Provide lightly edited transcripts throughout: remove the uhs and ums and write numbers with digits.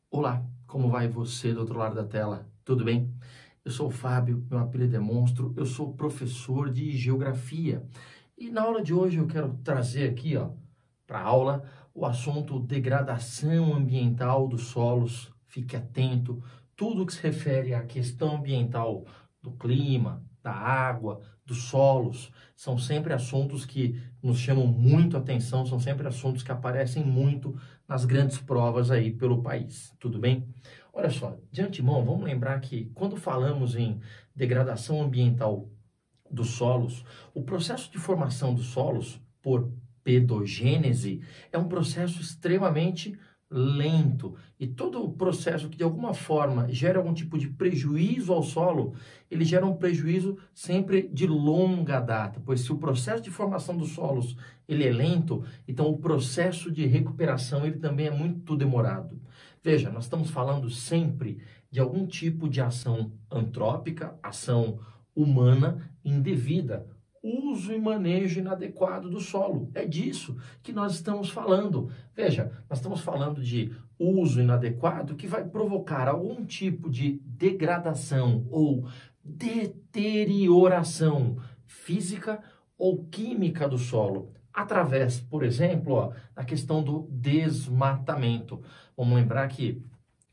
Olá, como vai você do outro lado da tela? Tudo bem? Eu sou o Fábio, meu apelido é Monstro, eu sou professor de Geografia. E na aula de hoje eu quero trazer aqui, para a aula, o assunto degradação ambiental dos solos. Fique atento, tudo que se refere à questão ambiental do clima, da água, dos solos, são sempre assuntos que nos chamam muito a atenção, são sempre assuntos que aparecem muito nas grandes provas aí pelo país, tudo bem? Olha só, de antemão, vamos lembrar que quando falamos em degradação ambiental dos solos, o processo de formação dos solos por pedogênese é um processo extremamente lento, e todo o processo que de alguma forma gera algum tipo de prejuízo ao solo, ele gera um prejuízo sempre de longa data, pois se o processo de formação dos solos ele é lento, então o processo de recuperação ele também é muito demorado. Veja, nós estamos falando sempre de algum tipo de ação antrópica, ação humana indevida, uso e manejo inadequado do solo. É disso que nós estamos falando. Veja, nós estamos falando de uso inadequado que vai provocar algum tipo de degradação ou deterioração física ou química do solo, através, por exemplo, da questão do desmatamento. Vamos lembrar que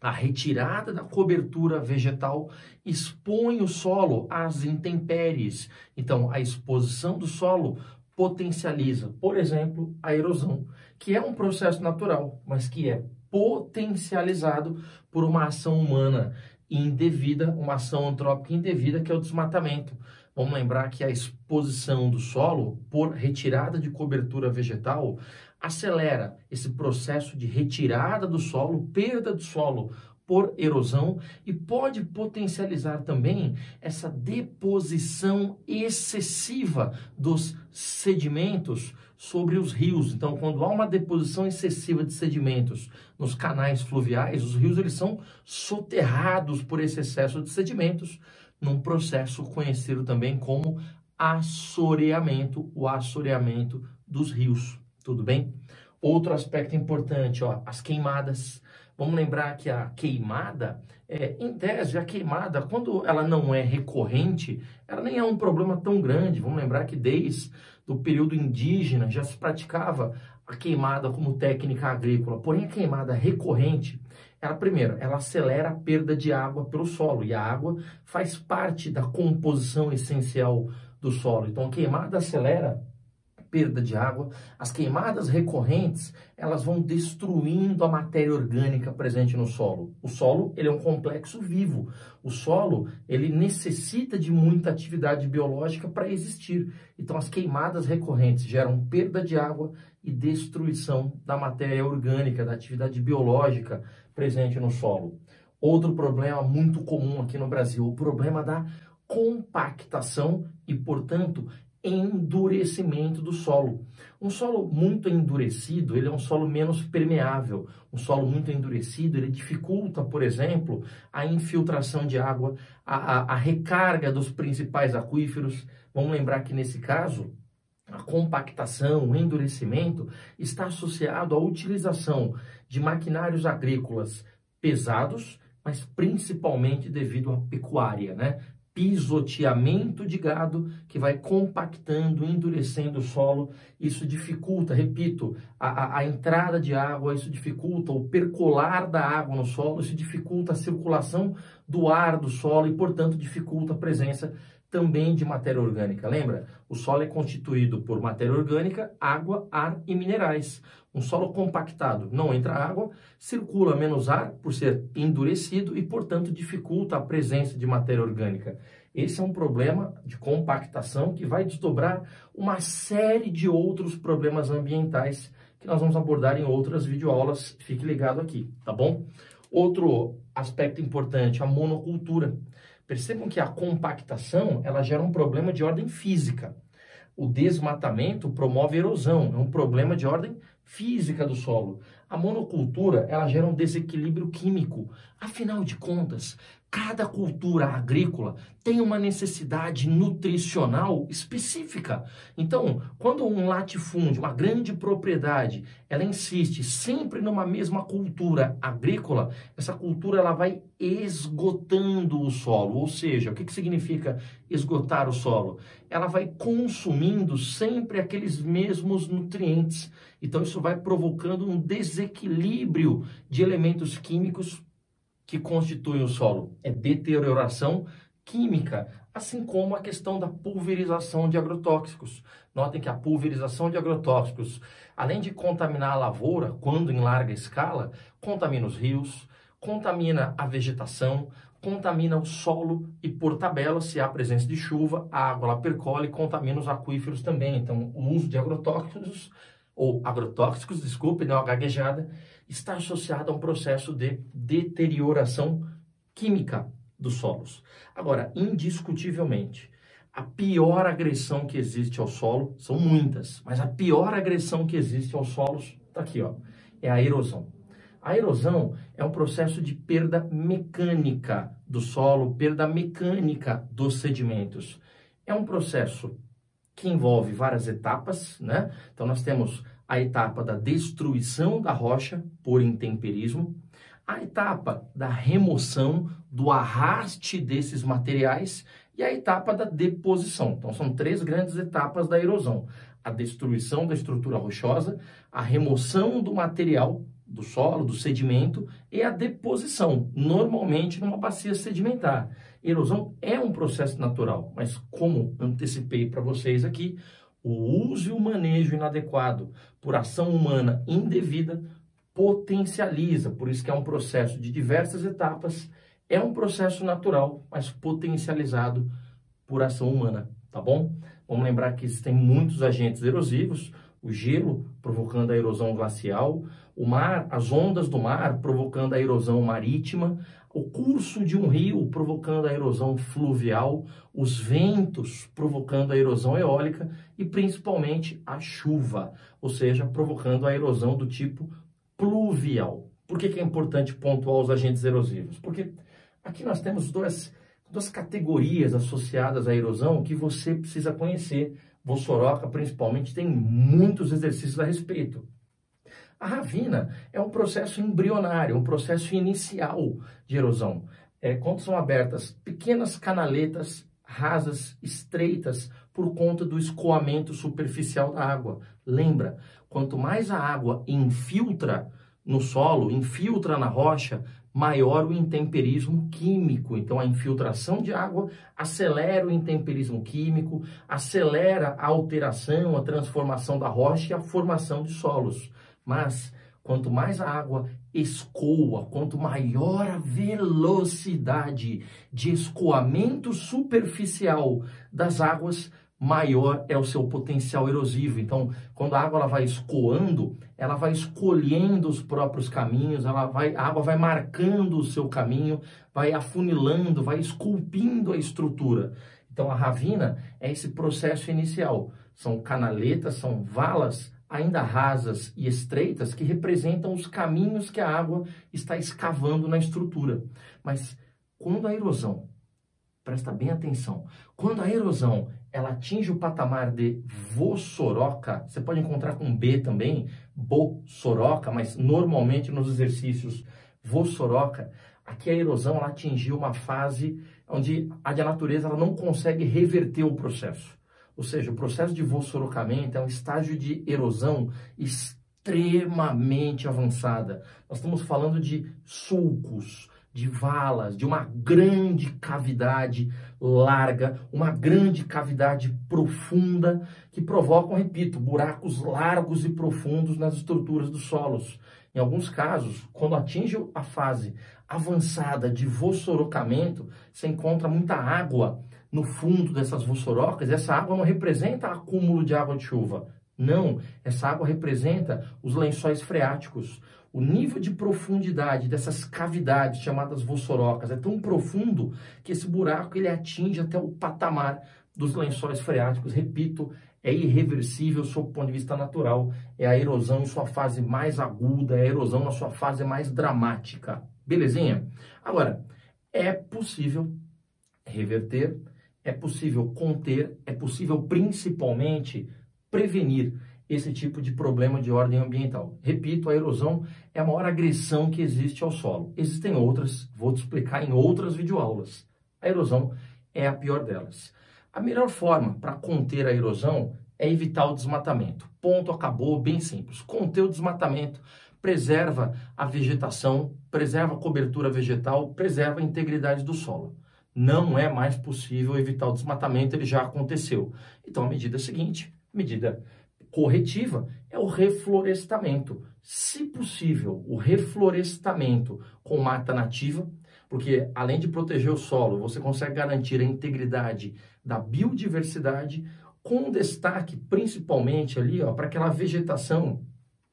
a retirada da cobertura vegetal expõe o solo às intempéries. Então, a exposição do solo potencializa, por exemplo, a erosão, que é um processo natural, mas que é potencializado por uma ação humana indevida, uma ação antrópica indevida, que é o desmatamento. Vamos lembrar que a exposição do solo por retirada de cobertura vegetal acelera esse processo de retirada do solo, perda do solo por erosão, e pode potencializar também essa deposição excessiva dos sedimentos sobre os rios. Então, quando há uma deposição excessiva de sedimentos nos canais fluviais, os rios eles são soterrados por esse excesso de sedimentos, num processo conhecido também como assoreamento, o assoreamento dos rios. Tudo bem? Outro aspecto importante, as queimadas. Vamos lembrar que a queimada, em tese, a queimada, quando ela não é recorrente, ela nem é um problema tão grande. Vamos lembrar que desde o período indígena já se praticava a queimada como técnica agrícola. Porém, a queimada recorrente, primeiro, ela acelera a perda de água pelo solo, e a água faz parte da composição essencial do solo. Então, a queimada acelera perda de água. As queimadas recorrentes, elas vão destruindo a matéria orgânica presente no solo. O solo, ele é um complexo vivo. O solo, ele necessita de muita atividade biológica para existir. Então, as queimadas recorrentes geram perda de água e destruição da matéria orgânica, da atividade biológica presente no solo. Outro problema muito comum aqui no Brasil, o problema da compactação e, portanto, endurecimento do solo. Um solo muito endurecido, ele é um solo menos permeável. Um solo muito endurecido, ele dificulta, por exemplo, a infiltração de água, a recarga dos principais aquíferos. Vamos lembrar que, nesse caso, a compactação, o endurecimento, está associado à utilização de maquinários agrícolas pesados, mas principalmente devido à pecuária, né? Pisoteamento de gado que vai compactando, endurecendo o solo. Isso dificulta, repito, a entrada de água, isso dificulta o percolar da água no solo, isso dificulta a circulação do ar do solo e, portanto, dificulta a presença também de matéria orgânica. Lembra? O solo é constituído por matéria orgânica, água, ar e minerais. Um solo compactado, não entra água, circula menos ar por ser endurecido e, portanto, dificulta a presença de matéria orgânica. Esse é um problema de compactação que vai desdobrar uma série de outros problemas ambientais que nós vamos abordar em outras videoaulas. Fique ligado aqui, tá bom? Outro aspecto importante, a monocultura. Percebam que a compactação, ela gera um problema de ordem física. O desmatamento promove erosão, é um problema de ordem física do solo. A monocultura, ela gera um desequilíbrio químico. Afinal de contas, cada cultura agrícola tem uma necessidade nutricional específica. Então, quando um latifúndio, uma grande propriedade, ela insiste sempre numa mesma cultura agrícola, essa cultura ela vai esgotando o solo. Ou seja, o que significa esgotar o solo? Ela vai consumindo sempre aqueles mesmos nutrientes. Então, isso vai provocando um desequilíbrio de elementos químicos que constituem o solo. É deterioração química, assim como a questão da pulverização de agrotóxicos. Notem que a pulverização de agrotóxicos, além de contaminar a lavoura, quando em larga escala, contamina os rios, contamina a vegetação, contamina o solo e, por tabela, se há presença de chuva, a água ela percola e contamina os aquíferos também. Então, o uso de agrotóxicos, desculpe, deu uma gaguejada, está associado a um processo de deterioração química dos solos. Agora, indiscutivelmente, a pior agressão que existe ao solo, são muitas, mas a pior agressão que existe aos solos, está aqui, ó, é a erosão. A erosão é um processo de perda mecânica do solo, perda mecânica dos sedimentos. É um processo que envolve várias etapas, né? Então, nós temos a etapa da destruição da rocha por intemperismo, a etapa da remoção, do arraste desses materiais e a etapa da deposição. Então, são três grandes etapas da erosão. A destruição da estrutura rochosa, a remoção do material do solo, do sedimento e a deposição, normalmente numa bacia sedimentar. Erosão é um processo natural, mas como antecipei para vocês aqui, o uso e o manejo inadequado por ação humana indevida potencializa, por isso que é um processo de diversas etapas, é um processo natural, mas potencializado por ação humana, tá bom? Vamos lembrar que existem muitos agentes erosivos, o gelo provocando a erosão glacial, o mar, as ondas do mar provocando a erosão marítima, o curso de um rio provocando a erosão fluvial, os ventos provocando a erosão eólica e principalmente a chuva, ou seja, provocando a erosão do tipo pluvial. Por que é importante pontuar os agentes erosivos? Porque aqui nós temos duas categorias associadas à erosão que você precisa conhecer. Vossoroca, principalmente, tem muitos exercícios a respeito. A ravina é um processo embrionário, um processo inicial de erosão. Quando são abertas pequenas canaletas rasas, estreitas, por conta do escoamento superficial da água. Lembra, quanto mais a água infiltra no solo, infiltra na rocha, maior o intemperismo químico. Então, a infiltração de água acelera o intemperismo químico, acelera a alteração, a transformação da rocha e a formação de solos. Mas, quanto mais a água escoa, quanto maior a velocidade de escoamento superficial das águas, maior é o seu potencial erosivo. Então, quando a água ela vai escoando, ela vai escolhendo os próprios caminhos, a água vai marcando o seu caminho, vai afunilando, vai esculpindo a estrutura. Então, a ravina é esse processo inicial. São canaletas, são valas ainda rasas e estreitas que representam os caminhos que a água está escavando na estrutura. Mas quando a erosão, presta bem atenção, quando a erosão ela atinge o patamar de vossoroca, você pode encontrar com B também, bossoroca, mas normalmente nos exercícios vossoroca, aqui a erosão ela atingiu uma fase onde a natureza ela não consegue reverter o processo. Ou seja, o processo de vossorocamento é um estágio de erosão extremamente avançada. Nós estamos falando de sulcos, de valas, de uma grande cavidade larga, uma grande cavidade profunda, que provocam, repito, buracos largos e profundos nas estruturas dos solos. Em alguns casos, quando atinge a fase avançada de vossorocamento, você encontra muita água no fundo dessas vossorocas. Essa água não representa acúmulo de água de chuva. Não, essa água representa os lençóis freáticos. O nível de profundidade dessas cavidades chamadas vossorocas é tão profundo que esse buraco ele atinge até o patamar dos lençóis freáticos. Repito, é irreversível sob o ponto de vista natural, é a erosão em sua fase mais aguda, é a erosão na sua fase mais dramática. Belezinha? Agora, é possível reverter, é possível conter, é possível principalmente prevenir esse tipo de problema de ordem ambiental. Repito, a erosão é a maior agressão que existe ao solo. Existem outras, vou te explicar em outras videoaulas. A erosão é a pior delas. A melhor forma para conter a erosão é evitar o desmatamento. Ponto, acabou, bem simples. Conter o desmatamento preserva a vegetação, preserva a cobertura vegetal, preserva a integridade do solo. Não é mais possível evitar o desmatamento, ele já aconteceu. Então a medida seguinte, medida corretiva, é o reflorestamento. Se possível, o reflorestamento com mata nativa, porque além de proteger o solo, você consegue garantir a integridade da biodiversidade, com destaque principalmente ali para aquela vegetação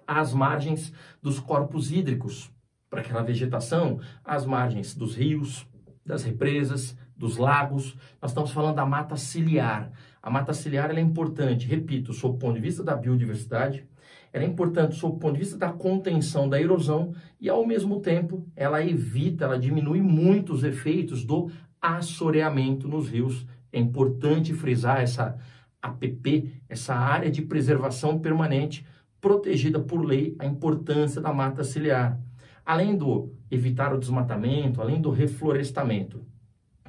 às margens dos corpos hídricos, para aquela vegetação às margens dos rios, das represas, dos lagos. Nós estamos falando da mata ciliar. A mata ciliar ela é importante, repito, sob o ponto de vista da biodiversidade, ela é importante sob o ponto de vista da contenção da erosão e, ao mesmo tempo, ela evita, ela diminui muito os efeitos do assoreamento nos rios. É importante frisar essa APP, essa área de preservação permanente, protegida por lei, a importância da mata ciliar. Além do evitar o desmatamento, além do reflorestamento,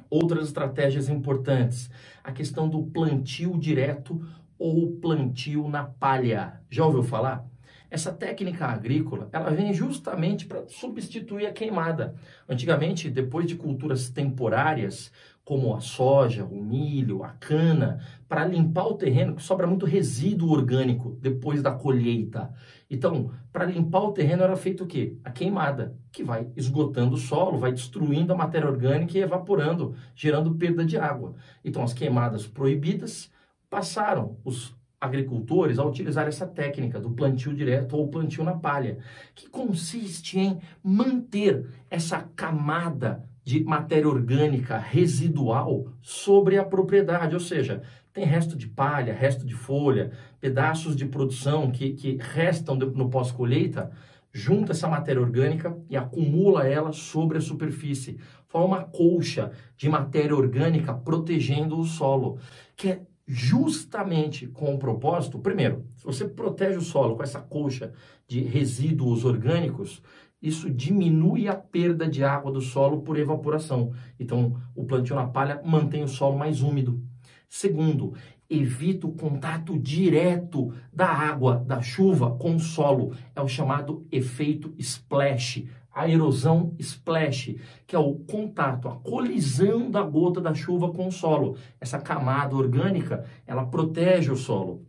outras estratégias importantes, a questão do plantio direto ou plantio na palha. Já ouviu falar? Essa técnica agrícola, ela vem justamente para substituir a queimada. Antigamente, depois de culturas temporárias, como a soja, o milho, a cana, para limpar o terreno, que sobra muito resíduo orgânico depois da colheita. Então, para limpar o terreno era feito o quê? A queimada, que vai esgotando o solo, vai destruindo a matéria orgânica e evaporando, gerando perda de água. Então, as queimadas proibidas passaram os agricultores a utilizar essa técnica do plantio direto ou plantio na palha, que consiste em manter essa camada de matéria orgânica residual sobre a propriedade, ou seja, tem resto de palha, resto de folha, pedaços de produção que restam no pós-colheita, junta essa matéria orgânica e acumula ela sobre a superfície, forma uma colcha de matéria orgânica protegendo o solo, que é justamente com o propósito, primeiro, se você protege o solo com essa colcha de resíduos orgânicos, isso diminui a perda de água do solo por evaporação. Então, o plantio na palha mantém o solo mais úmido. Segundo, evita o contato direto da água, da chuva com o solo. É o chamado efeito splash, a erosão splash, que é o contato, a colisão da gota da chuva com o solo. Essa camada orgânica, ela protege o solo.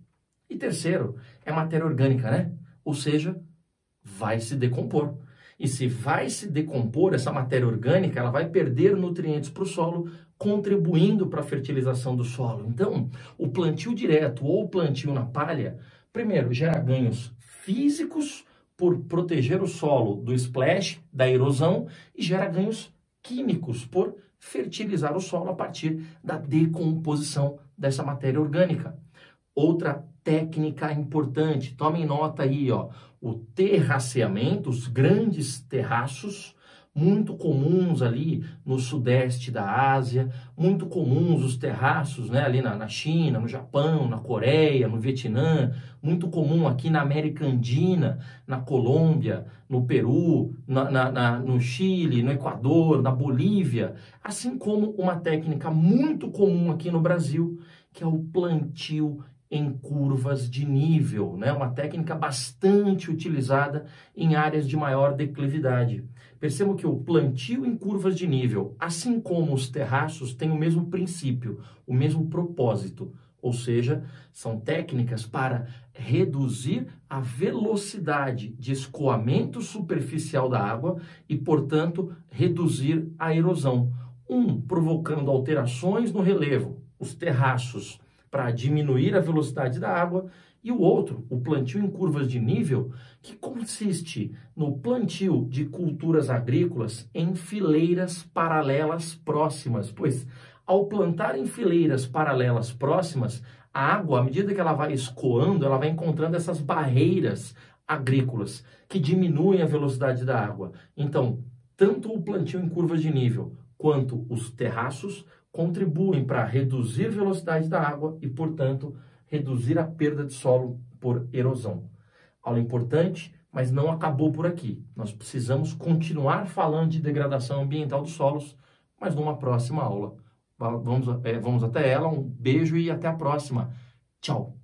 E terceiro, é matéria orgânica, né? Ou seja, vai se decompor. E se vai se decompor essa matéria orgânica, ela vai perder nutrientes para o solo, contribuindo para a fertilização do solo. Então, o plantio direto ou o plantio na palha, primeiro, gera ganhos físicos por proteger o solo do splash, da erosão, e gera ganhos químicos por fertilizar o solo a partir da decomposição dessa matéria orgânica. Outra técnica importante, tomem nota aí, ó, o terraceamento, os grandes terraços, muito comuns ali no sudeste da Ásia, muito comuns os terraços, né, ali na China, no Japão, na Coreia, no Vietnã, muito comum aqui na América Andina, na Colômbia, no Peru, no Chile, no Equador, na Bolívia, assim como uma técnica muito comum aqui no Brasil, que é o plantio em curvas de nível, né? Uma técnica bastante utilizada em áreas de maior declividade. Percebam que o plantio em curvas de nível, assim como os terraços, tem o mesmo princípio, o mesmo propósito, ou seja, são técnicas para reduzir a velocidade de escoamento superficial da água e, portanto, reduzir a erosão. Provocando alterações no relevo, os terraços, para diminuir a velocidade da água, e o outro, o plantio em curvas de nível, que consiste no plantio de culturas agrícolas em fileiras paralelas próximas, pois ao plantar em fileiras paralelas próximas, A água, à medida que ela vai escoando, ela vai encontrando essas barreiras agrícolas que diminuem a velocidade da água. Então, tanto o plantio em curvas de nível quanto os terraços contribuem para reduzir a velocidade da água e, portanto, reduzir a perda de solo por erosão. Aula importante, mas não acabou por aqui. Nós precisamos continuar falando de degradação ambiental dos solos, mas numa próxima aula. Vamos até ela, um beijo e até a próxima. Tchau!